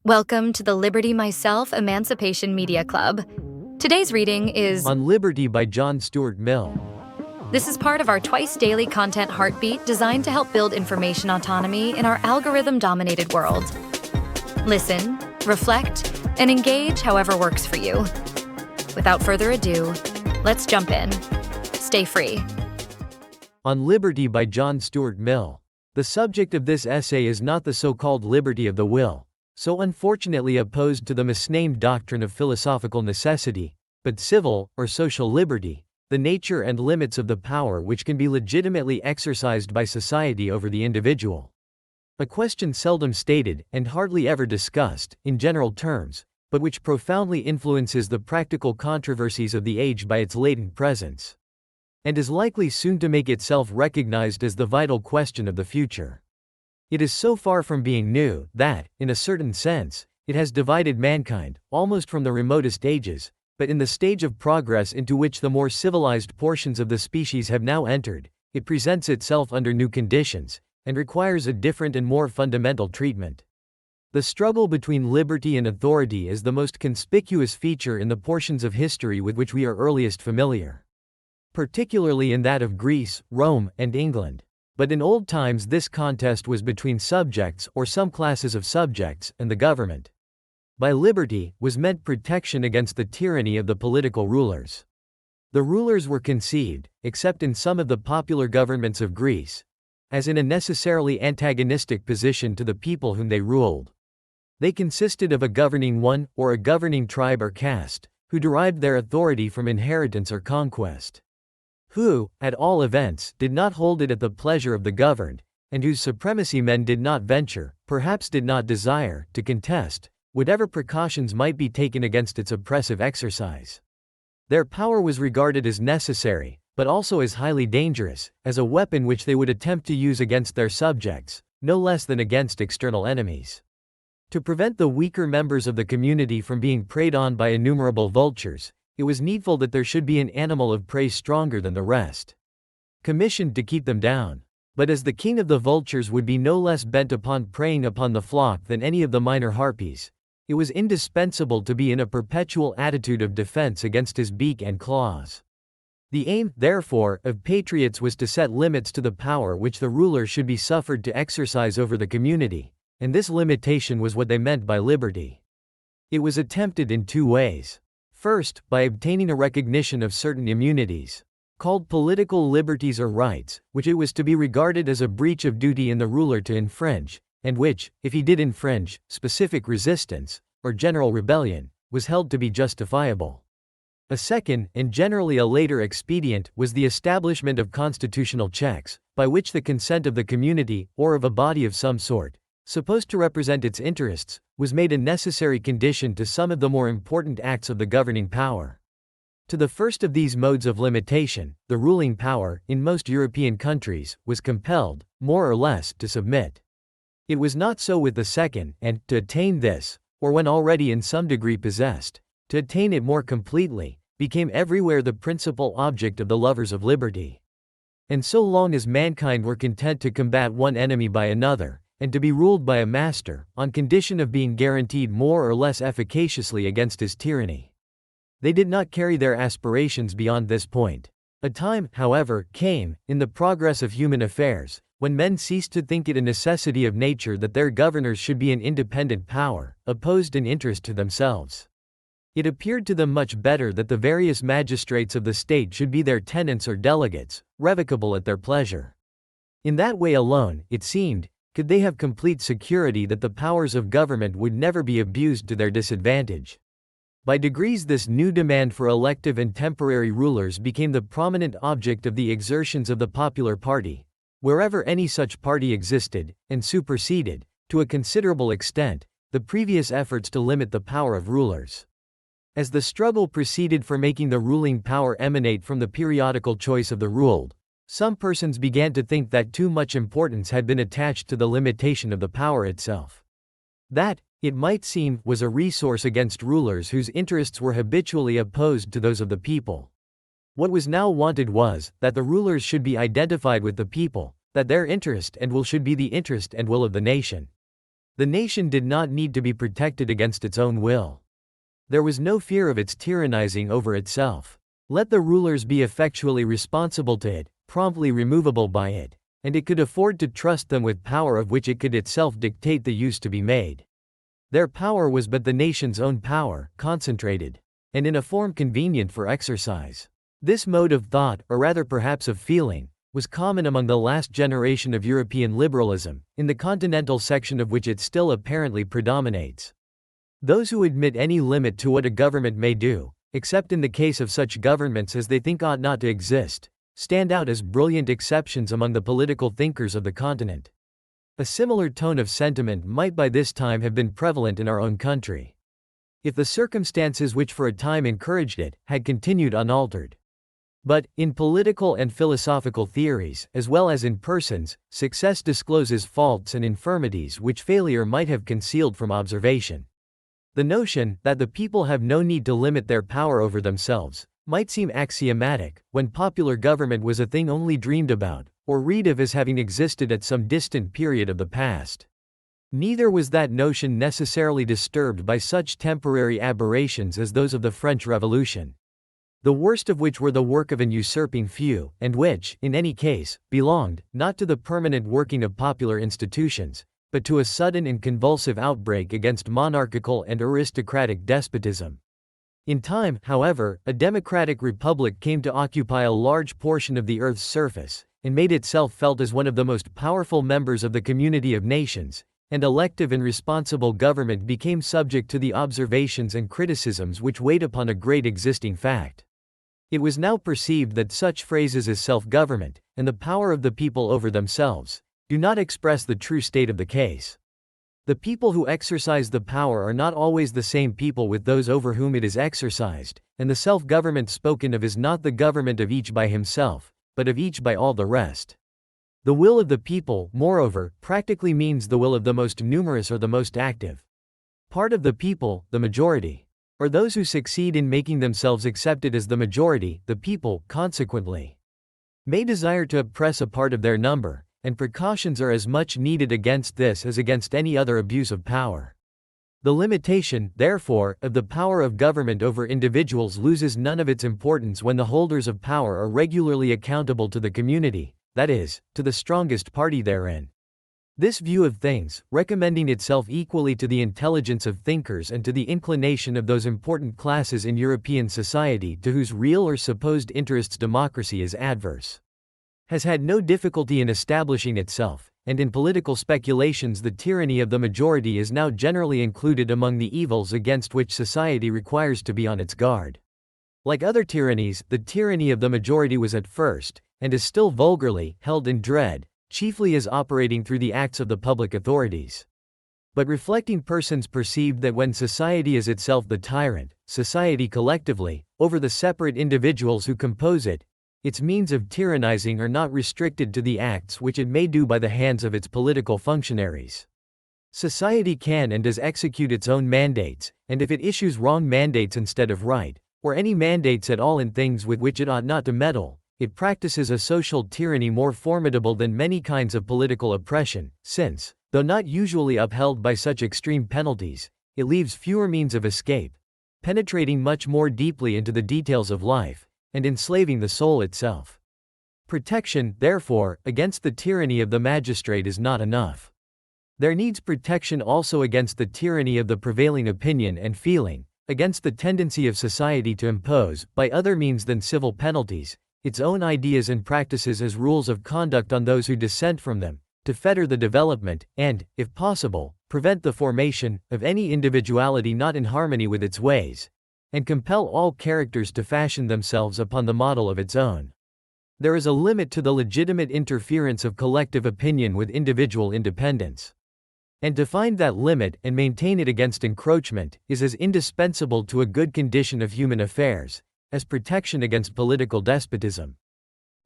Welcome to the Liberty Myself Emancipation Media Club. Today's reading is On Liberty by John Stuart Mill. This is part of our twice-daily content heartbeat designed to help build information autonomy in our algorithm-dominated world. Listen, reflect, and engage however works for you. Without further ado, let's jump in. Stay free. On Liberty by John Stuart Mill. The subject of this essay is not the so-called liberty of the will, so unfortunately opposed to the misnamed doctrine of philosophical necessity, but civil or social liberty, the nature and limits of the power which can be legitimately exercised by society over the individual. A question seldom stated, and hardly ever discussed, in general terms, but which profoundly influences the practical controversies of the age by its latent presence, and is likely soon to make itself recognized as the vital question of the future. It is so far from being new that, in a certain sense, it has divided mankind, almost from the remotest ages, but in the stage of progress into which the more civilized portions of the species have now entered, it presents itself under new conditions, and requires a different and more fundamental treatment. The struggle between liberty and authority is the most conspicuous feature in the portions of history with which we are earliest familiar, particularly in that of Greece, Rome, and England. But in old times this contest was between subjects or some classes of subjects and the government. By liberty was meant protection against the tyranny of the political rulers. The rulers were conceived, except in some of the popular governments of Greece, as in a necessarily antagonistic position to the people whom they ruled. They consisted of a governing one, or a governing tribe or caste, who derived their authority from inheritance or conquest, who, at all events, did not hold it at the pleasure of the governed, and whose supremacy men did not venture, perhaps did not desire, to contest, whatever precautions might be taken against its oppressive exercise. Their power was regarded as necessary, but also as highly dangerous, as a weapon which they would attempt to use against their subjects, no less than against external enemies. To prevent the weaker members of the community from being preyed on by innumerable vultures, it was needful that there should be an animal of prey stronger than the rest, commissioned to keep them down. But as the king of the vultures would be no less bent upon preying upon the flock than any of the minor harpies, it was indispensable to be in a perpetual attitude of defense against his beak and claws. The aim, therefore, of patriots was to set limits to the power which the ruler should be suffered to exercise over the community, and this limitation was what they meant by liberty. It was attempted in two ways. First, by obtaining a recognition of certain immunities, called political liberties or rights, which it was to be regarded as a breach of duty in the ruler to infringe, and which, if he did infringe, specific resistance, or general rebellion, was held to be justifiable. A second, and generally a later expedient, was the establishment of constitutional checks, by which the consent of the community, or of a body of some sort, supposed to represent its interests, was made a necessary condition to some of the more important acts of the governing power. To the first of these modes of limitation, the ruling power, in most European countries, was compelled, more or less, to submit. It was not so with the second, and, to attain this, or when already in some degree possessed, to attain it more completely, became everywhere the principal object of the lovers of liberty. And so long as mankind were content to combat one enemy by another, and to be ruled by a master, on condition of being guaranteed more or less efficaciously against his tyranny, they did not carry their aspirations beyond this point. A time, however, came, in the progress of human affairs, when men ceased to think it a necessity of nature that their governors should be an independent power, opposed in interest to themselves. It appeared to them much better that the various magistrates of the state should be their tenants or delegates, revocable at their pleasure. In that way alone, it seemed, could they have complete security that the powers of government would never be abused to their disadvantage. By degrees this new demand for elective and temporary rulers became the prominent object of the exertions of the popular party, wherever any such party existed, and superseded, to a considerable extent, the previous efforts to limit the power of rulers. As the struggle proceeded for making the ruling power emanate from the periodical choice of the ruled, some persons began to think that too much importance had been attached to the limitation of the power itself. That, it might seem, was a resource against rulers whose interests were habitually opposed to those of the people. What was now wanted was, that the rulers should be identified with the people, that their interest and will should be the interest and will of the nation. The nation did not need to be protected against its own will. There was no fear of its tyrannizing over itself. Let the rulers be effectually responsible to it, promptly removable by it, and it could afford to trust them with power of which it could itself dictate the use to be made. Their power was but the nation's own power, concentrated, and in a form convenient for exercise. This mode of thought, or rather perhaps of feeling, was common among the last generation of European liberalism, in the continental section of which it still apparently predominates. Those who admit any limit to what a government may do, except in the case of such governments as they think ought not to exist, stand out as brilliant exceptions among the political thinkers of the continent. A similar tone of sentiment might by this time have been prevalent in our own country, if the circumstances which for a time encouraged it had continued unaltered. But, in political and philosophical theories, as well as in persons, success discloses faults and infirmities which failure might have concealed from observation. The notion that the people have no need to limit their power over themselves might seem axiomatic, when popular government was a thing only dreamed about, or read of as having existed at some distant period of the past. Neither was that notion necessarily disturbed by such temporary aberrations as those of the French Revolution, the worst of which were the work of an usurping few, and which, in any case, belonged, not to the permanent working of popular institutions, but to a sudden and convulsive outbreak against monarchical and aristocratic despotism. In time, however, a democratic republic came to occupy a large portion of the Earth's surface, and made itself felt as one of the most powerful members of the community of nations, and elective and responsible government became subject to the observations and criticisms which weighed upon a great existing fact. It was now perceived that such phrases as self-government, and the power of the people over themselves, do not express the true state of the case. The people who exercise the power are not always the same people with those over whom it is exercised, and the self-government spoken of is not the government of each by himself, but of each by all the rest. The will of the people, moreover, practically means the will of the most numerous or the most active part of the people, the majority, or those who succeed in making themselves accepted as the majority. The people, consequently, may desire to oppress a part of their number, and precautions are as much needed against this as against any other abuse of power. The limitation, therefore, of the power of government over individuals loses none of its importance when the holders of power are regularly accountable to the community, that is, to the strongest party therein. This view of things, recommending itself equally to the intelligence of thinkers and to the inclination of those important classes in European society to whose real or supposed interests democracy is adverse, has had no difficulty in establishing itself, and in political speculations the tyranny of the majority is now generally included among the evils against which society requires to be on its guard. Like other tyrannies, the tyranny of the majority was at first, and is still vulgarly, held in dread, chiefly as operating through the acts of the public authorities. But reflecting persons perceived that when society is itself the tyrant, society collectively, over the separate individuals who compose it, its means of tyrannizing are not restricted to the acts which it may do by the hands of its political functionaries. Society can and does execute its own mandates, and if it issues wrong mandates instead of right, or any mandates at all in things with which it ought not to meddle, it practices a social tyranny more formidable than many kinds of political oppression, since, though not usually upheld by such extreme penalties, it leaves fewer means of escape, penetrating much more deeply into the details of life, and enslaving the soul itself. Protection, therefore, against the tyranny of the magistrate is not enough. There needs protection also against the tyranny of the prevailing opinion and feeling, against the tendency of society to impose, by other means than civil penalties, its own ideas and practices as rules of conduct on those who dissent from them, to fetter the development, and, if possible, prevent the formation, of any individuality not in harmony with its ways, and compel all characters to fashion themselves upon the model of its own. There is a limit to the legitimate interference of collective opinion with individual independence. And to find that limit and maintain it against encroachment is as indispensable to a good condition of human affairs as protection against political despotism.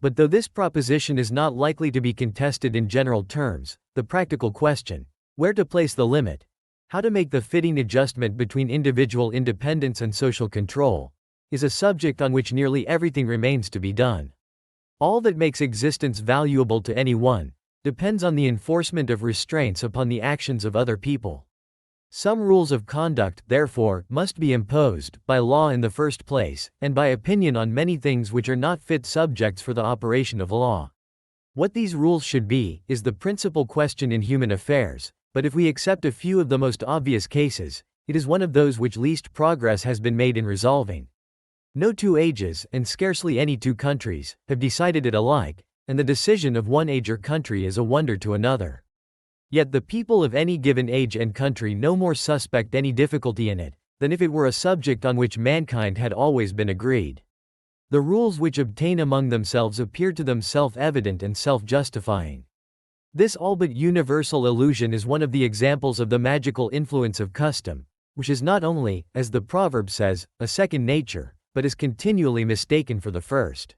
But though this proposition is not likely to be contested in general terms, the practical question, where to place the limit, how to make the fitting adjustment between individual independence and social control, is a subject on which nearly everything remains to be done. All that makes existence valuable to anyone, depends on the enforcement of restraints upon the actions of other people. Some rules of conduct, therefore, must be imposed, by law in the first place, and by opinion on many things which are not fit subjects for the operation of law. What these rules should be, is the principal question in human affairs, but if we accept a few of the most obvious cases, it is one of those which least progress has been made in resolving. No two ages, and scarcely any two countries, have decided it alike, and the decision of one age or country is a wonder to another. Yet the people of any given age and country no more suspect any difficulty in it, than if it were a subject on which mankind had always been agreed. The rules which obtain among themselves appear to them self-evident and self-justifying. This all but universal illusion is one of the examples of the magical influence of custom, which is not only, as the proverb says, a second nature, but is continually mistaken for the first.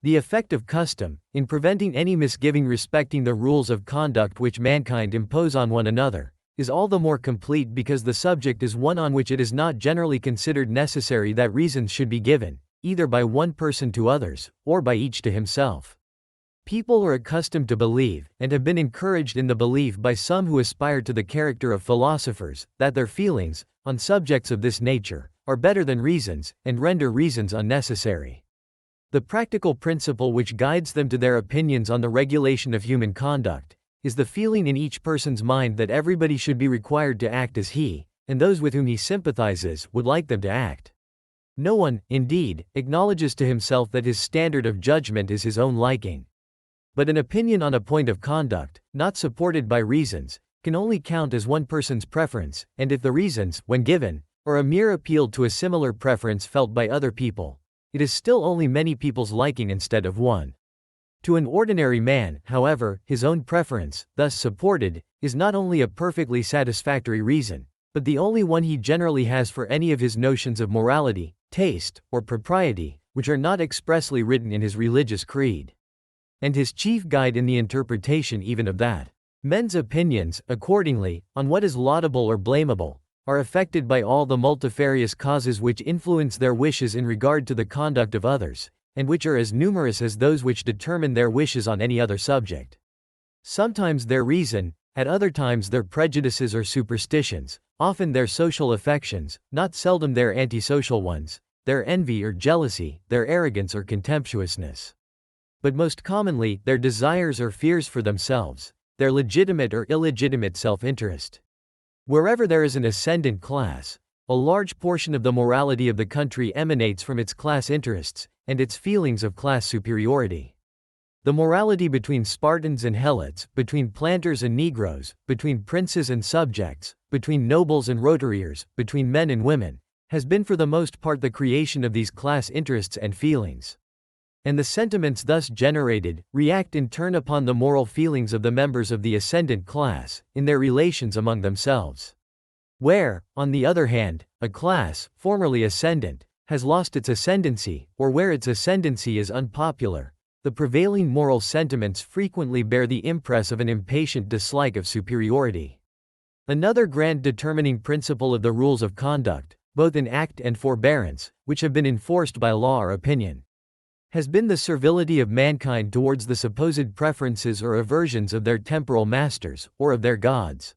The effect of custom, in preventing any misgiving respecting the rules of conduct which mankind impose on one another, is all the more complete because the subject is one on which it is not generally considered necessary that reasons should be given, either by one person to others, or by each to himself. People are accustomed to believe, and have been encouraged in the belief by some who aspire to the character of philosophers, that their feelings, on subjects of this nature, are better than reasons, and render reasons unnecessary. The practical principle which guides them to their opinions on the regulation of human conduct, is the feeling in each person's mind that everybody should be required to act as he, and those with whom he sympathizes, would like them to act. No one, indeed, acknowledges to himself that his standard of judgment is his own liking. But an opinion on a point of conduct, not supported by reasons, can only count as one person's preference, and if the reasons, when given, are a mere appeal to a similar preference felt by other people, it is still only many people's liking instead of one. To an ordinary man, however, his own preference, thus supported, is not only a perfectly satisfactory reason, but the only one he generally has for any of his notions of morality, taste, or propriety, which are not expressly written in his religious creed. And his chief guide in the interpretation even of that. Men's opinions, accordingly, on what is laudable or blamable, are affected by all the multifarious causes which influence their wishes in regard to the conduct of others, and which are as numerous as those which determine their wishes on any other subject. Sometimes their reason, at other times their prejudices or superstitions, often their social affections, not seldom their antisocial ones, their envy or jealousy, their arrogance or contemptuousness. But most commonly, their desires or fears for themselves, their legitimate or illegitimate self-interest. Wherever there is an ascendant class, a large portion of the morality of the country emanates from its class interests, and its feelings of class superiority. The morality between Spartans and Helots, between planters and Negroes, between princes and subjects, between nobles and roturiers, between men and women, has been for the most part the creation of these class interests and feelings. And the sentiments thus generated, react in turn upon the moral feelings of the members of the ascendant class, in their relations among themselves. Where, on the other hand, a class, formerly ascendant, has lost its ascendancy, or where its ascendancy is unpopular, the prevailing moral sentiments frequently bear the impress of an impatient dislike of superiority. Another grand determining principle of the rules of conduct, both in act and forbearance, which have been enforced by law or opinion, has been the servility of mankind towards the supposed preferences or aversions of their temporal masters, or of their gods.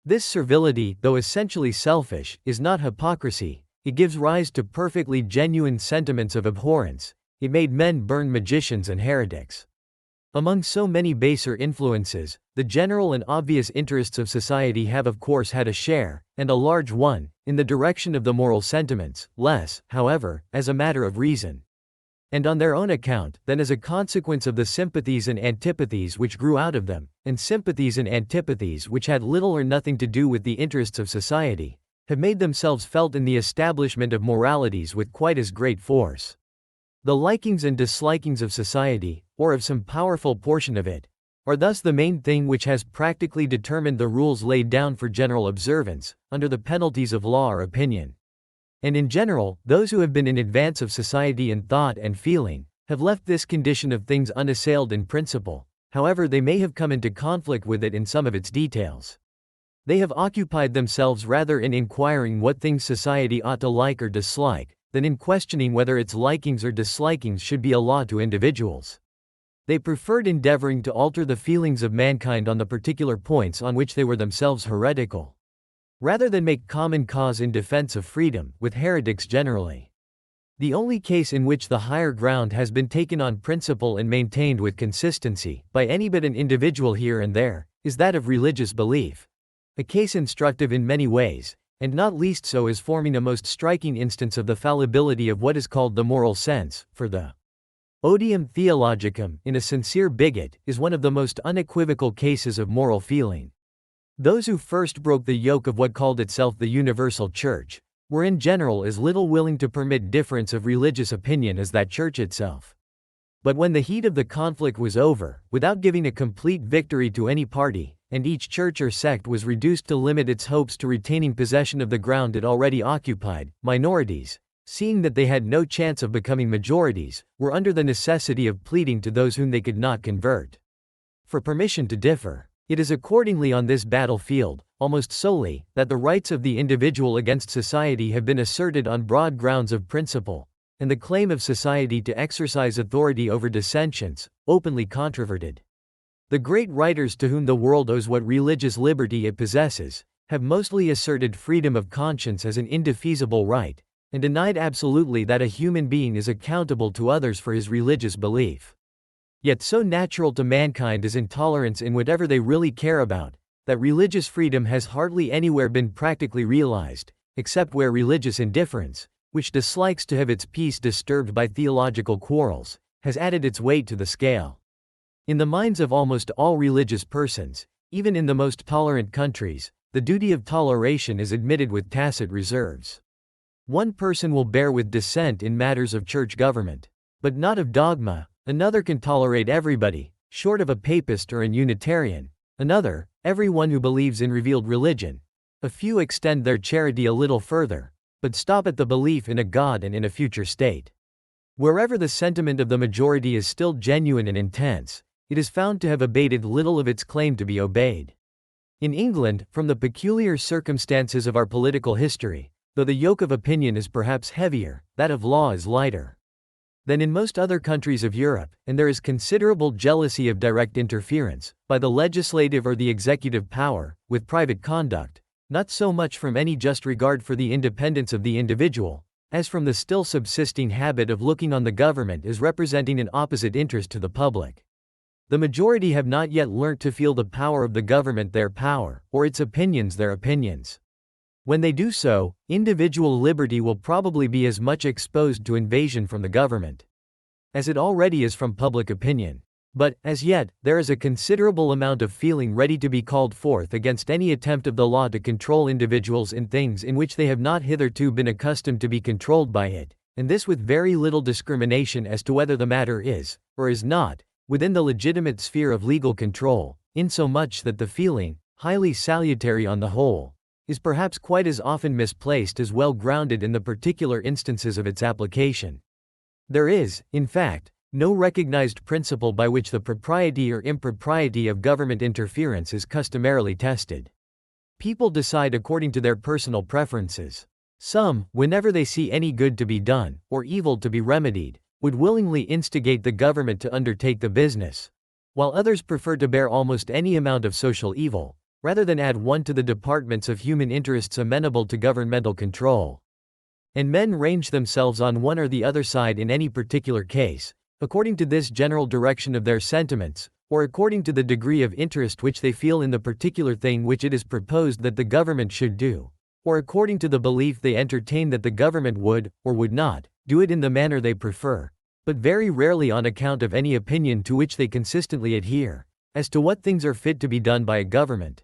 This servility, though essentially selfish, is not hypocrisy. It gives rise to perfectly genuine sentiments of abhorrence. It made men burn magicians and heretics. Among so many baser influences, the general and obvious interests of society have of course had a share, and a large one, in the direction of the moral sentiments, less, however, as a matter of reason, and on their own account, than as a consequence of the sympathies and antipathies which grew out of them, and sympathies and antipathies which had little or nothing to do with the interests of society, have made themselves felt in the establishment of moralities with quite as great force. The likings and dislikings of society, or of some powerful portion of it, are thus the main thing which has practically determined the rules laid down for general observance, under the penalties of law or opinion. And in general, those who have been in advance of society in thought and feeling, have left this condition of things unassailed in principle, however they may have come into conflict with it in some of its details. They have occupied themselves rather in inquiring what things society ought to like or dislike, than in questioning whether its likings or dislikings should be a law to individuals. They preferred endeavoring to alter the feelings of mankind on the particular points on which they were themselves heretical, rather than make common cause in defense of freedom, with heretics generally. The only case in which the higher ground has been taken on principle and maintained with consistency, by any but an individual here and there, is that of religious belief. A case instructive in many ways, and not least so as forming a most striking instance of the fallibility of what is called the moral sense, for the odium theologicum, in a sincere bigot, is one of the most unequivocal cases of moral feeling. Those who first broke the yoke of what called itself the universal church, were in general as little willing to permit difference of religious opinion as that church itself. But when the heat of the conflict was over, without giving a complete victory to any party, and each church or sect was reduced to limit its hopes to retaining possession of the ground it already occupied, minorities, seeing that they had no chance of becoming majorities, were under the necessity of pleading to those whom they could not convert for permission to differ. It is accordingly on this battlefield, almost solely, that the rights of the individual against society have been asserted on broad grounds of principle, and the claim of society to exercise authority over dissensions, openly controverted. The great writers to whom the world owes what religious liberty it possesses, have mostly asserted freedom of conscience as an indefeasible right, and denied absolutely that a human being is accountable to others for his religious belief. Yet so natural to mankind is intolerance in whatever they really care about, that religious freedom has hardly anywhere been practically realized, except where religious indifference, which dislikes to have its peace disturbed by theological quarrels, has added its weight to the scale. In the minds of almost all religious persons, even in the most tolerant countries, the duty of toleration is admitted with tacit reserves. One person will bear with dissent in matters of church government, but not of dogma. Another can tolerate everybody, short of a papist or an Unitarian. Another, everyone who believes in revealed religion. A few extend their charity a little further, but stop at the belief in a God and in a future state. Wherever the sentiment of the majority is still genuine and intense, it is found to have abated little of its claim to be obeyed. In England, from the peculiar circumstances of our political history, though the yoke of opinion is perhaps heavier, that of law is lighter than in most other countries of Europe, and there is considerable jealousy of direct interference, by the legislative or the executive power, with private conduct, not so much from any just regard for the independence of the individual, as from the still subsisting habit of looking on the government as representing an opposite interest to the public. The majority have not yet learnt to feel the power of the government their power, or its opinions their opinions. When they do so, individual liberty will probably be as much exposed to invasion from the government as it already is from public opinion. But, as yet, there is a considerable amount of feeling ready to be called forth against any attempt of the law to control individuals in things in which they have not hitherto been accustomed to be controlled by it, and this with very little discrimination as to whether the matter is, or is not, within the legitimate sphere of legal control, insomuch that the feeling, highly salutary on the whole, is perhaps quite as often misplaced as well grounded in the particular instances of its application. There is, in fact, no recognized principle by which the propriety or impropriety of government interference is customarily tested. People decide according to their personal preferences. Some, whenever they see any good to be done, or evil to be remedied, would willingly instigate the government to undertake the business, while others prefer to bear almost any amount of social evil, rather than add one to the departments of human interests amenable to governmental control. And men range themselves on one or the other side in any particular case, according to this general direction of their sentiments, or according to the degree of interest which they feel in the particular thing which it is proposed that the government should do, or according to the belief they entertain that the government would, or would not, do it in the manner they prefer, but very rarely on account of any opinion to which they consistently adhere, as to what things are fit to be done by a government.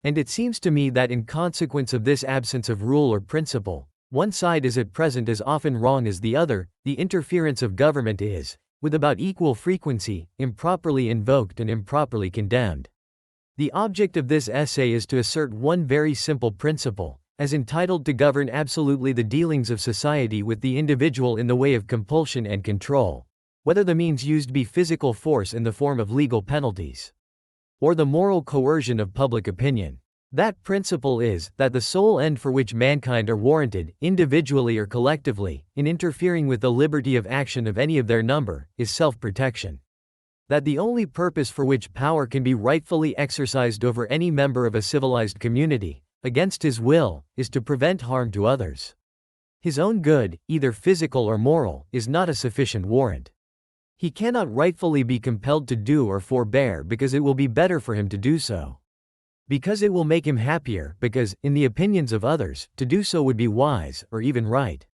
And it seems to me that in consequence of this absence of rule or principle, one side is at present as often wrong as the other. The interference of government is, with about equal frequency, improperly invoked and improperly condemned. The object of this essay is to assert one very simple principle, as entitled to govern absolutely the dealings of society with the individual in the way of compulsion and control, whether the means used be physical force in the form of legal penalties, or the moral coercion of public opinion. That principle is, that the sole end for which mankind are warranted, individually or collectively, in interfering with the liberty of action of any of their number, is self-protection. that the only purpose for which power can be rightfully exercised over any member of a civilized community, against his will, is to prevent harm to others. His own good, either physical or moral, is not a sufficient warrant. He cannot rightfully be compelled to do or forbear because it will be better for him to do so. Because it will make him happier, because, in the opinions of others, to do so would be wise, or even right.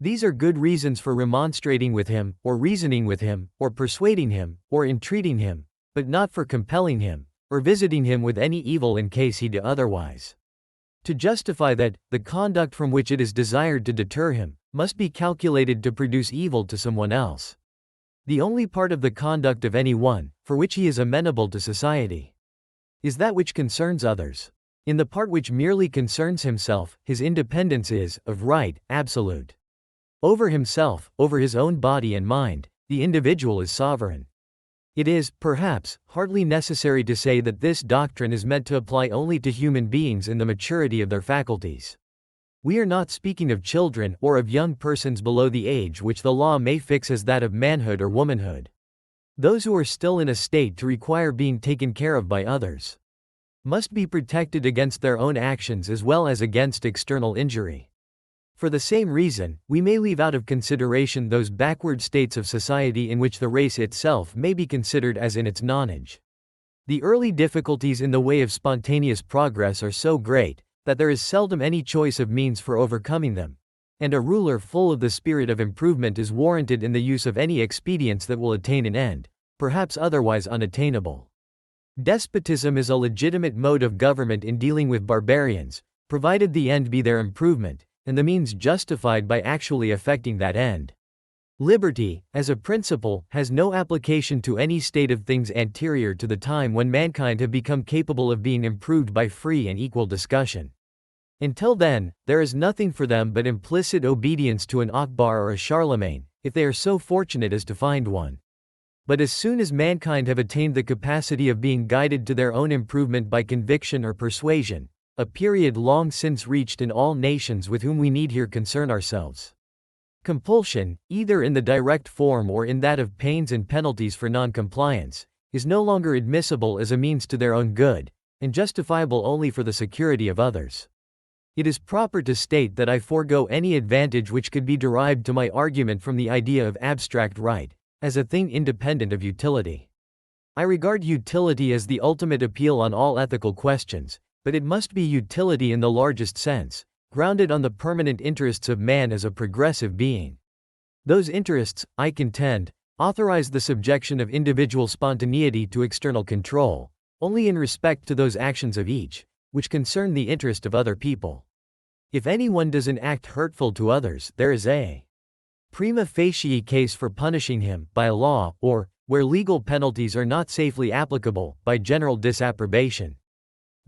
These are good reasons for remonstrating with him, or reasoning with him, or persuading him, or entreating him, but not for compelling him, or visiting him with any evil in case he do otherwise. To justify that, the conduct from which it is desired to deter him, must be calculated to produce evil to someone else. The only part of the conduct of any one, for which he is amenable to society, is that which concerns others. In the part which merely concerns himself, his independence is, of right, absolute. Over himself, over his own body and mind, the individual is sovereign. It is, perhaps, hardly necessary to say that this doctrine is meant to apply only to human beings in the maturity of their faculties. We are not speaking of children or of young persons below the age which the law may fix as that of manhood or womanhood. Those who are still in a state to require being taken care of by others must be protected against their own actions as well as against external injury. For the same reason, we may leave out of consideration those backward states of society in which the race itself may be considered as in its nonage. The early difficulties in the way of spontaneous progress are so great, that there is seldom any choice of means for overcoming them, and a ruler full of the spirit of improvement is warranted in the use of any expedients that will attain an end, perhaps otherwise unattainable. Despotism is a legitimate mode of government in dealing with barbarians, provided the end be their improvement, and the means justified by actually effecting that end. Liberty, as a principle, has no application to any state of things anterior to the time when mankind have become capable of being improved by free and equal discussion. Until then, there is nothing for them but implicit obedience to an Akbar or a Charlemagne, if they are so fortunate as to find one. But as soon as mankind have attained the capacity of being guided to their own improvement by conviction or persuasion, a period long since reached in all nations with whom we need here concern ourselves, compulsion, either in the direct form or in that of pains and penalties for non-compliance, is no longer admissible as a means to their own good, and justifiable only for the security of others. It is proper to state that I forego any advantage which could be derived to my argument from the idea of abstract right, as a thing independent of utility. I regard utility as the ultimate appeal on all ethical questions, but it must be utility in the largest sense, grounded on the permanent interests of man as a progressive being. Those interests, I contend, authorize the subjection of individual spontaneity to external control, only in respect to those actions of each, which concern the interest of other people. If anyone does an act hurtful to others, there is a prima facie case for punishing him, by a law, or, where legal penalties are not safely applicable, by general disapprobation.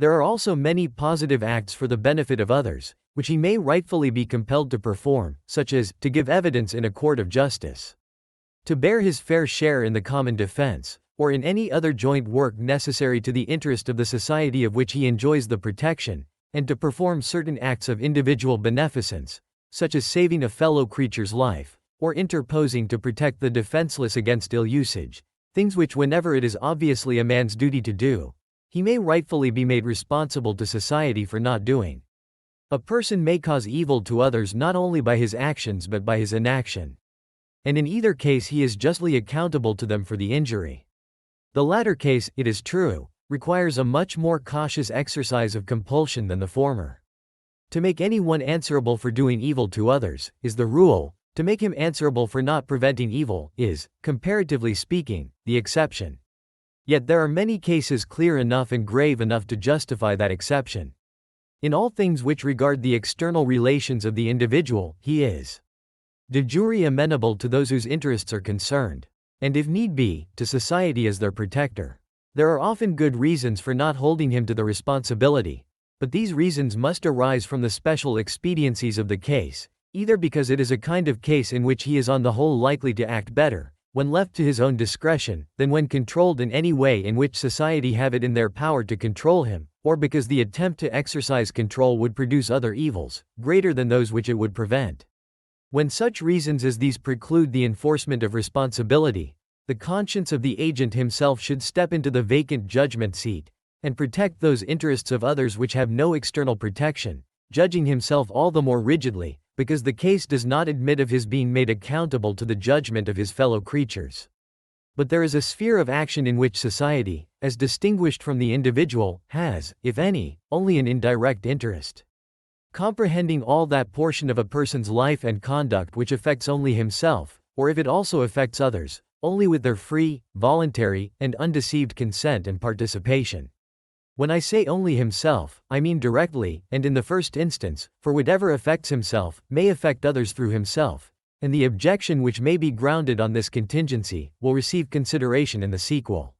There are also many positive acts for the benefit of others, which he may rightfully be compelled to perform, such as, to give evidence in a court of justice, to bear his fair share in the common defense, or in any other joint work necessary to the interest of the society of which he enjoys the protection, and to perform certain acts of individual beneficence, such as saving a fellow creature's life, or interposing to protect the defenseless against ill usage, things which whenever it is obviously a man's duty to do, he may rightfully be made responsible to society for not doing. A person may cause evil to others not only by his actions but by his inaction. And in either case he is justly accountable to them for the injury. The latter case, it is true, requires a much more cautious exercise of compulsion than the former. To make anyone answerable for doing evil to others, is the rule; to make him answerable for not preventing evil, is, comparatively speaking, the exception. Yet there are many cases clear enough and grave enough to justify that exception. In all things which regard the external relations of the individual, he is de jure amenable to those whose interests are concerned, and if need be, to society as their protector. There are often good reasons for not holding him to the responsibility, but these reasons must arise from the special expediencies of the case, either because it is a kind of case in which he is on the whole likely to act better, when left to his own discretion, than when controlled in any way in which society have it in their power to control him, or because the attempt to exercise control would produce other evils, greater than those which it would prevent. When such reasons as these preclude the enforcement of responsibility, The conscience of the agent himself should step into the vacant judgment seat and protect those interests of others which have no external protection, judging himself all the more rigidly, because the case does not admit of his being made accountable to the judgment of his fellow creatures. But there is a sphere of action in which society, as distinguished from the individual, has, if any, only an indirect interest. Comprehending all that portion of a person's life and conduct which affects only himself, or if it also affects others, only with their free, voluntary, and undeceived consent and participation. When I say only himself, I mean directly, and in the first instance, for whatever affects himself, may affect others through himself, and the objection which may be grounded on this contingency, will receive consideration in the sequel.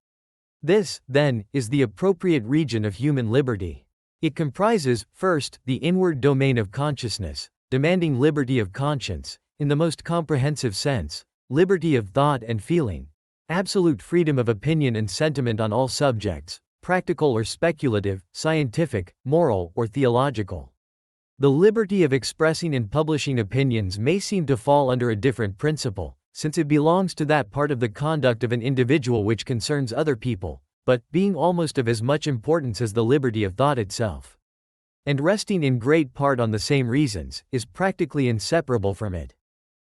This, then, is the appropriate region of human liberty. It comprises, first, the inward domain of consciousness, demanding liberty of conscience, in the most comprehensive sense, liberty of thought and feeling, absolute freedom of opinion and sentiment on all subjects, practical or speculative, scientific, moral, or theological. The liberty of expressing and publishing opinions may seem to fall under a different principle, since it belongs to that part of the conduct of an individual which concerns other people, but, being almost of as much importance as the liberty of thought itself, and resting in great part on the same reasons, is practically inseparable from it.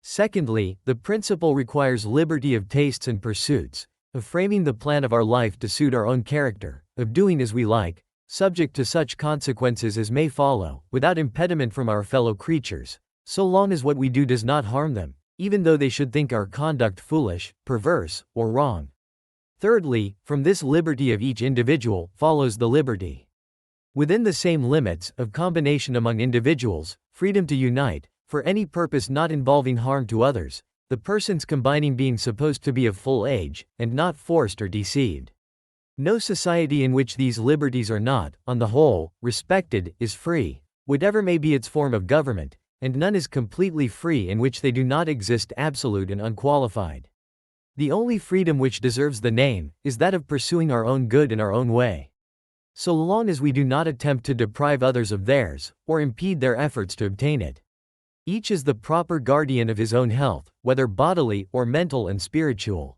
Secondly, the principle requires liberty of tastes and pursuits, of framing the plan of our life to suit our own character, of doing as we like, subject to such consequences as may follow, without impediment from our fellow creatures, so long as what we do does not harm them, even though they should think our conduct foolish, perverse, or wrong. Thirdly, from this liberty of each individual, follows the liberty, within the same limits, of combination among individuals, freedom to unite, for any purpose not involving harm to others, the persons combining being supposed to be of full age, and not forced or deceived. No society in which these liberties are not, on the whole, respected, is free, whatever may be its form of government, and none is completely free in which they do not exist absolute and unqualified. The only freedom which deserves the name, is that of pursuing our own good in our own way. So long as we do not attempt to deprive others of theirs, or impede their efforts to obtain it. Each is the proper guardian of his own health, whether bodily or mental and spiritual.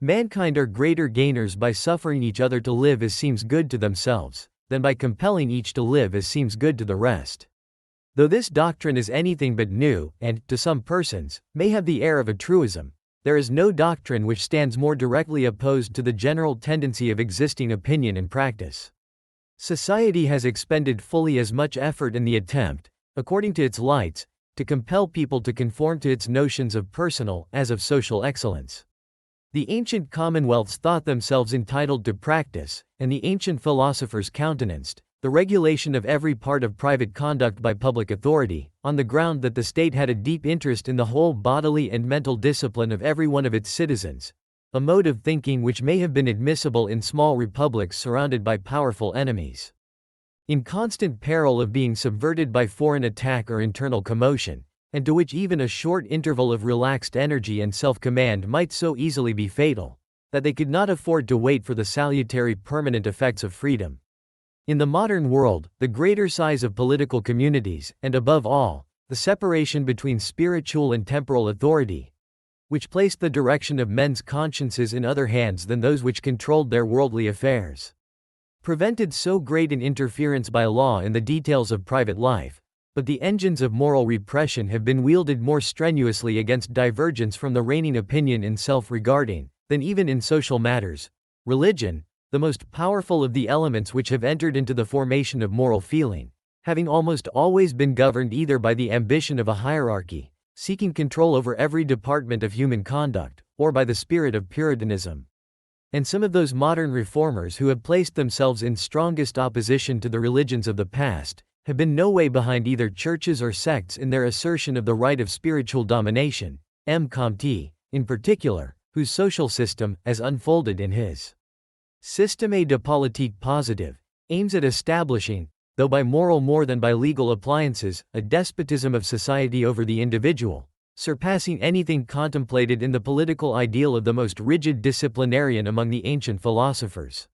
Mankind are greater gainers by suffering each other to live as seems good to themselves, than by compelling each to live as seems good to the rest. Though this doctrine is anything but new, and, to some persons, may have the air of a truism, there is no doctrine which stands more directly opposed to the general tendency of existing opinion and practice. Society has expended fully as much effort in the attempt, according to its lights, to compel people to conform to its notions of personal as of social excellence. The ancient commonwealths thought themselves entitled to practice, and the ancient philosophers countenanced, the regulation of every part of private conduct by public authority, on the ground that the state had a deep interest in the whole bodily and mental discipline of every one of its citizens, a mode of thinking which may have been admissible in small republics surrounded by powerful enemies, in constant peril of being subverted by foreign attack or internal commotion, and to which even a short interval of relaxed energy and self-command might so easily be fatal, that they could not afford to wait for the salutary permanent effects of freedom. In the modern world, the greater size of political communities, and above all, the separation between spiritual and temporal authority, which placed the direction of men's consciences in other hands than those which controlled their worldly affairs, prevented so great an interference by law in the details of private life, but the engines of moral repression have been wielded more strenuously against divergence from the reigning opinion in self-regarding, than even in social matters. Religion, the most powerful of the elements which have entered into the formation of moral feeling, having almost always been governed either by the ambition of a hierarchy, seeking control over every department of human conduct, or by the spirit of Puritanism. And some of those modern reformers who have placed themselves in strongest opposition to the religions of the past, have been no way behind either churches or sects in their assertion of the right of spiritual domination. M. Comte, in particular, whose social system, as unfolded in his Système de politique positive, aims at establishing, though by moral more than by legal appliances, a despotism of society over the individual, surpassing anything contemplated in the political ideal of the most rigid disciplinarian among the ancient philosophers.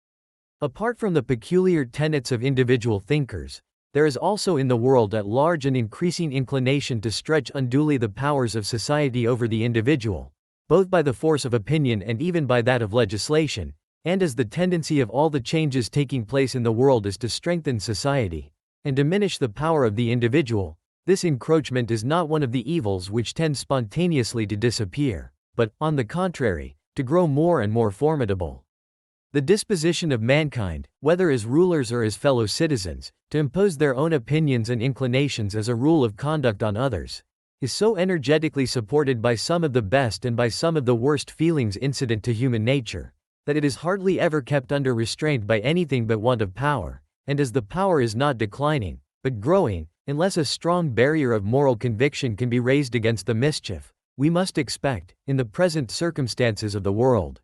Apart from the peculiar tenets of individual thinkers, there is also in the world at large an increasing inclination to stretch unduly the powers of society over the individual, both by the force of opinion and even by that of legislation, and as the tendency of all the changes taking place in the world is to strengthen society and diminish the power of the individual, this encroachment is not one of the evils which tend spontaneously to disappear, but, on the contrary, to grow more and more formidable. The disposition of mankind, whether as rulers or as fellow citizens, to impose their own opinions and inclinations as a rule of conduct on others, is so energetically supported by some of the best and by some of the worst feelings incident to human nature, that it is hardly ever kept under restraint by anything but want of power, and as the power is not declining, but growing, unless a strong barrier of moral conviction can be raised against the mischief, we must expect, in the present circumstances of the world,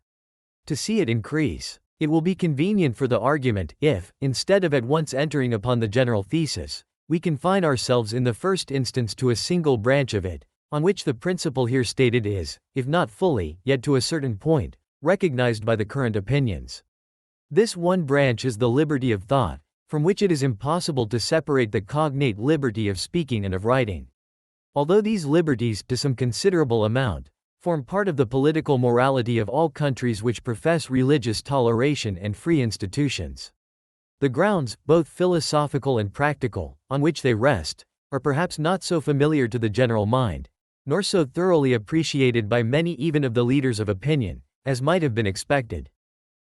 to see it increase. It will be convenient for the argument if, instead of at once entering upon the general thesis, we confine ourselves in the first instance to a single branch of it, on which the principle here stated is, if not fully, yet to a certain point, recognized by the current opinions. This one branch is the liberty of thought, from which it is impossible to separate the cognate liberty of speaking and of writing. Although these liberties, to some considerable amount, form part of the political morality of all countries which profess religious toleration and free institutions, the grounds, both philosophical and practical, on which they rest, are perhaps not so familiar to the general mind, nor so thoroughly appreciated by many even of the leaders of opinion, as might have been expected.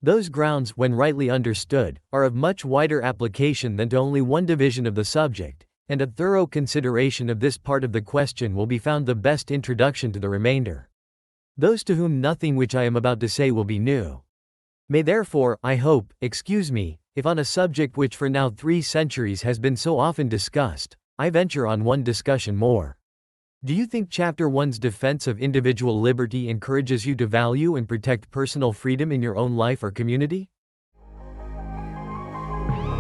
Those grounds, when rightly understood, are of much wider application than to only one division of the subject, and a thorough consideration of this part of the question will be found the best introduction to the remainder. Those to whom nothing which I am about to say will be new may therefore, I hope, excuse me, if on a subject which for now 3 centuries has been so often discussed, I venture on one discussion more. Do you think Chapter 1's defense of individual liberty encourages you to value and protect personal freedom in your own life or community?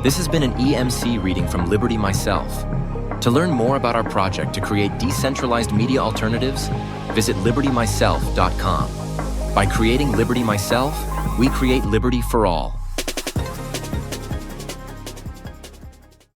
This has been an EMC reading from Liberty Myself. To learn more about our project to create decentralized media alternatives, visit libertymyself.com. By creating Liberty Myself, we create liberty for all.